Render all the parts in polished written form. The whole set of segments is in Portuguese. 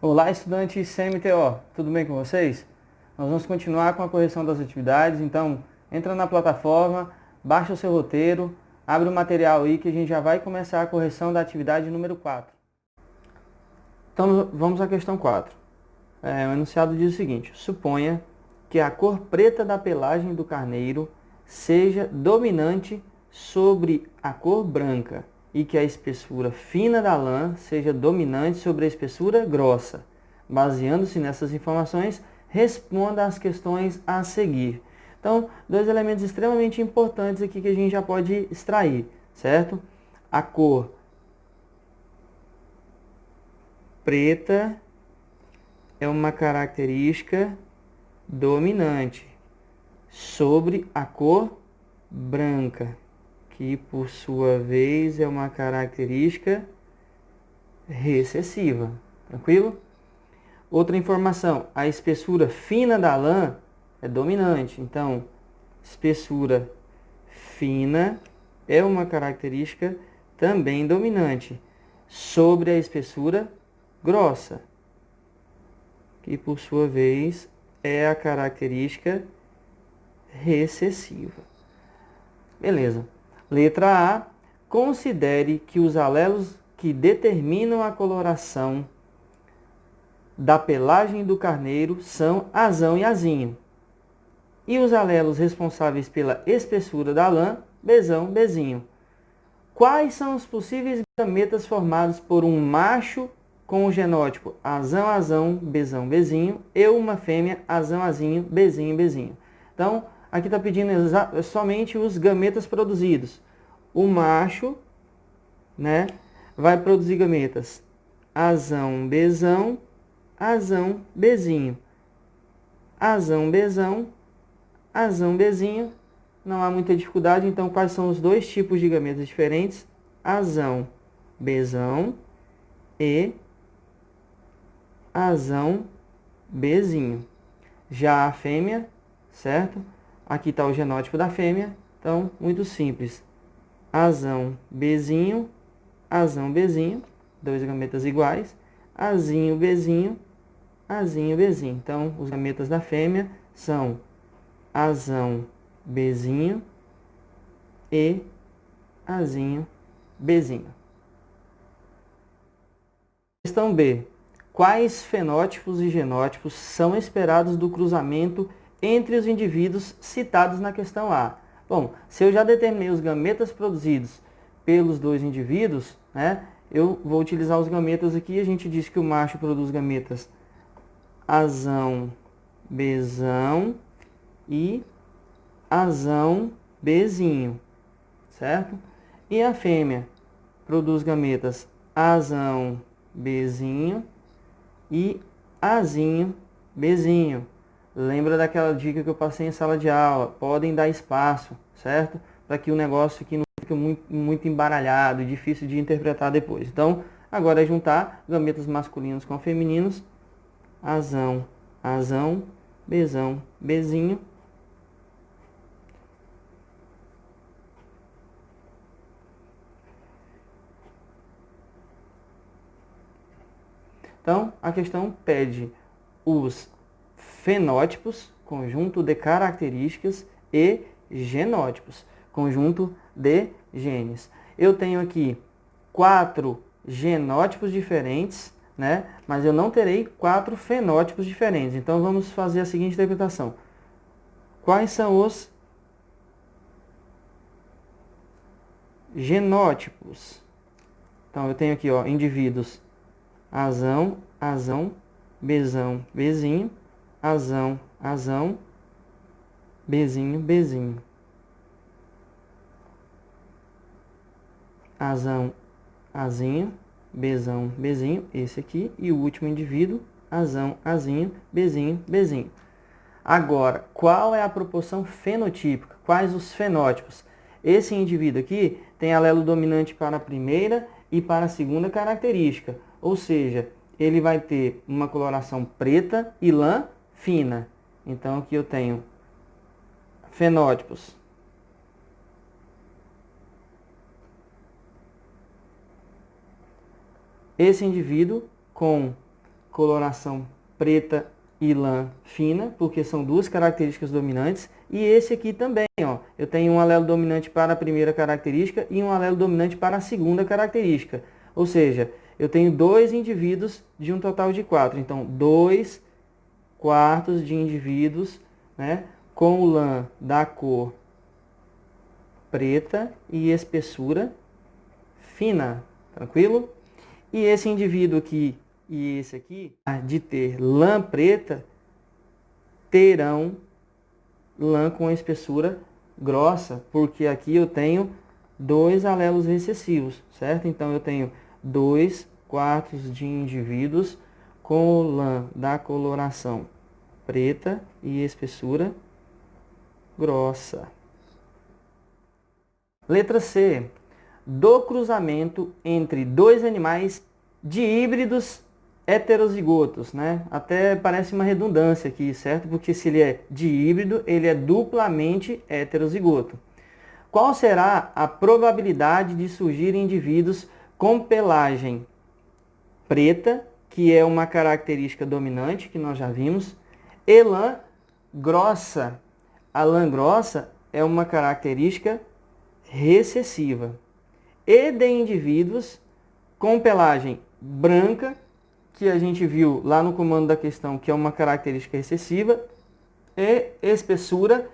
Olá, estudantes CMTO, tudo bem com vocês? Nós vamos continuar com a correção das atividades, então entra na plataforma, baixa o seu roteiro, abre o material aí que a gente já vai começar a correção da atividade número 4. Então vamos à questão 4. O enunciado diz o seguinte: suponha que a cor preta da pelagem do carneiro seja dominante sobre a cor branca e que a espessura fina da lã seja dominante sobre a espessura grossa. Baseando-se nessas informações, responda às questões a seguir. Então, dois elementos extremamente importantes aqui que a gente já pode extrair, certo? A cor preta é uma característica dominante sobre a cor branca, que por sua vez é uma característica recessiva. Tranquilo? Outra informação, a espessura fina da lã é dominante. Então, espessura fina é uma característica também dominante sobre a espessura grossa, que por sua vez é a característica recessiva. Beleza. Letra A. Considere que os alelos que determinam a coloração da pelagem do carneiro são azão e azinho. E os alelos responsáveis pela espessura da lã, bezão, bezinho. Quais são os possíveis gametas formados por um macho com o genótipo azão, azão, bezão, bezinho e uma fêmea azão, azinho, bezinho, bezinho? Então, aqui está pedindo somente os gametas produzidos. O macho, né, vai produzir gametas azão, bezão, azão, bezinho. Azão, bezão, azão, bezinho. Não há muita dificuldade, então quais são os dois tipos de gametas diferentes? Azão, bezão e azão, bezinho. Já a fêmea, certo? Aqui está o genótipo da fêmea, então muito simples. Azão, bezinho, azão, bezinho, dois gametas iguais. Azinho, bezinho, azinho, bezinho. Então, os gametas da fêmea são azão, bezinho e azinho, bezinho. Questão B. Quais fenótipos e genótipos são esperados do cruzamento entre os indivíduos citados na questão A? Bom, se eu já determinei os gametas produzidos pelos dois indivíduos, né, eu vou utilizar os gametas aqui. A gente diz que o macho produz gametas azão, bezão e azão, bezinho, certo? E a fêmea produz gametas azão, bezinho e azinho, bezinho. Lembra daquela dica que eu passei em sala de aula? Podem dar espaço, certo? Para que o negócio aqui não fique muito embaralhado, difícil de interpretar depois. Então, agora é juntar gametas masculinos com femininos. Azão, azão, bezão, bezinho. Então, a questão pede os fenótipos, conjunto de características, e genótipos, conjunto de genes. Eu tenho aqui 4 genótipos diferentes, né? Mas eu não terei 4 fenótipos diferentes. Então, vamos fazer a seguinte interpretação. Quais são os genótipos? Então, eu tenho aqui, ó, indivíduos azão, azão, bezão, bezinho, azão, azão, bezinho, bezinho. Azão, azinho, bezão, bezinho, esse aqui. E o último indivíduo, azão, azinho, bezinho, bezinho. Agora, qual é a proporção fenotípica? Quais os fenótipos? Esse indivíduo aqui tem alelo dominante para a primeira e para a segunda característica. Ou seja, ele vai ter uma coloração preta e lã fina. Então, aqui eu tenho fenótipos. Esse indivíduo com coloração preta e lã fina, porque são duas características dominantes. E esse aqui também, ó, eu tenho um alelo dominante para a primeira característica e um alelo dominante para a segunda característica. Ou seja, eu tenho 2 indivíduos de um total de 4. Então, 2 quartos de indivíduos, né, com lã da cor preta e espessura fina, tranquilo? E esse indivíduo aqui e esse aqui, de ter lã preta, terão lã com espessura grossa, porque aqui eu tenho 2 alelos recessivos, certo? Então eu tenho 2 quartos de indivíduos com lã da coloração preta e espessura grossa. Letra C. Do cruzamento entre 2 animais de híbridos heterozigotos, né? Até parece uma redundância aqui, certo? Porque se ele é de híbrido, ele é duplamente heterozigoto. Qual será a probabilidade de surgir indivíduos com pelagem preta, que é uma característica dominante, que nós já vimos, e lã grossa? A lã grossa é uma característica recessiva. E de indivíduos com pelagem branca, que a gente viu lá no comando da questão, que é uma característica recessiva, e espessura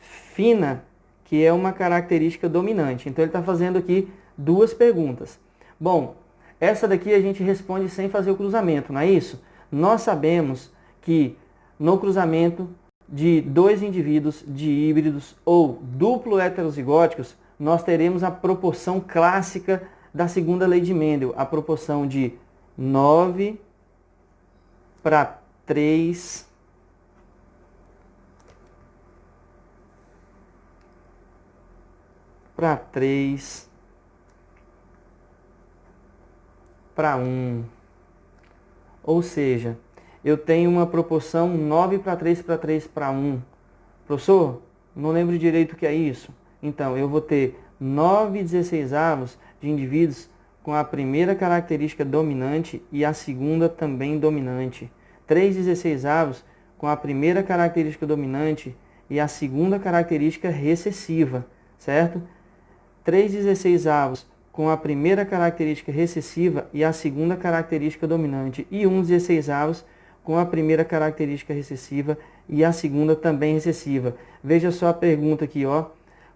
fina, que é uma característica dominante. Então ele está fazendo aqui 2 perguntas. Bom, essa daqui a gente responde sem fazer o cruzamento, não é isso? Nós sabemos que no cruzamento de 2 indivíduos de híbridos ou duplo heterozigóticos, nós teremos a proporção clássica da segunda lei de Mendel, a proporção de 9 para 3 para 3 para 1. Ou seja, eu tenho uma proporção 9 para 3 para 3 para 1. Professor, não lembro direito o que é isso. Então, eu vou ter 9/16 de indivíduos com a primeira característica dominante e a segunda também dominante. 3/16 com a primeira característica dominante e a segunda característica recessiva, certo? 3/16 com a primeira característica recessiva e a segunda característica dominante. E 1/16 com a primeira característica recessiva e a segunda também recessiva. Veja só a pergunta aqui, ó.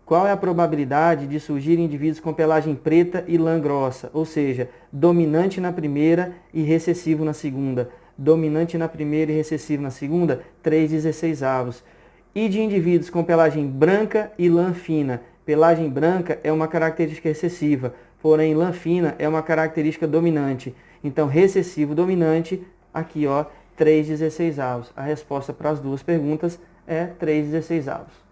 Qual é a probabilidade de surgir indivíduos com pelagem preta e lã grossa? Ou seja, dominante na primeira e recessivo na segunda. Dominante na primeira e recessivo na segunda, 3/16. E de indivíduos com pelagem branca e lã fina. Pelagem branca é uma característica recessiva, porém lã fina é uma característica dominante. Então, recessivo dominante, aqui ó, 3/16. A resposta para as 2 perguntas é 3/16.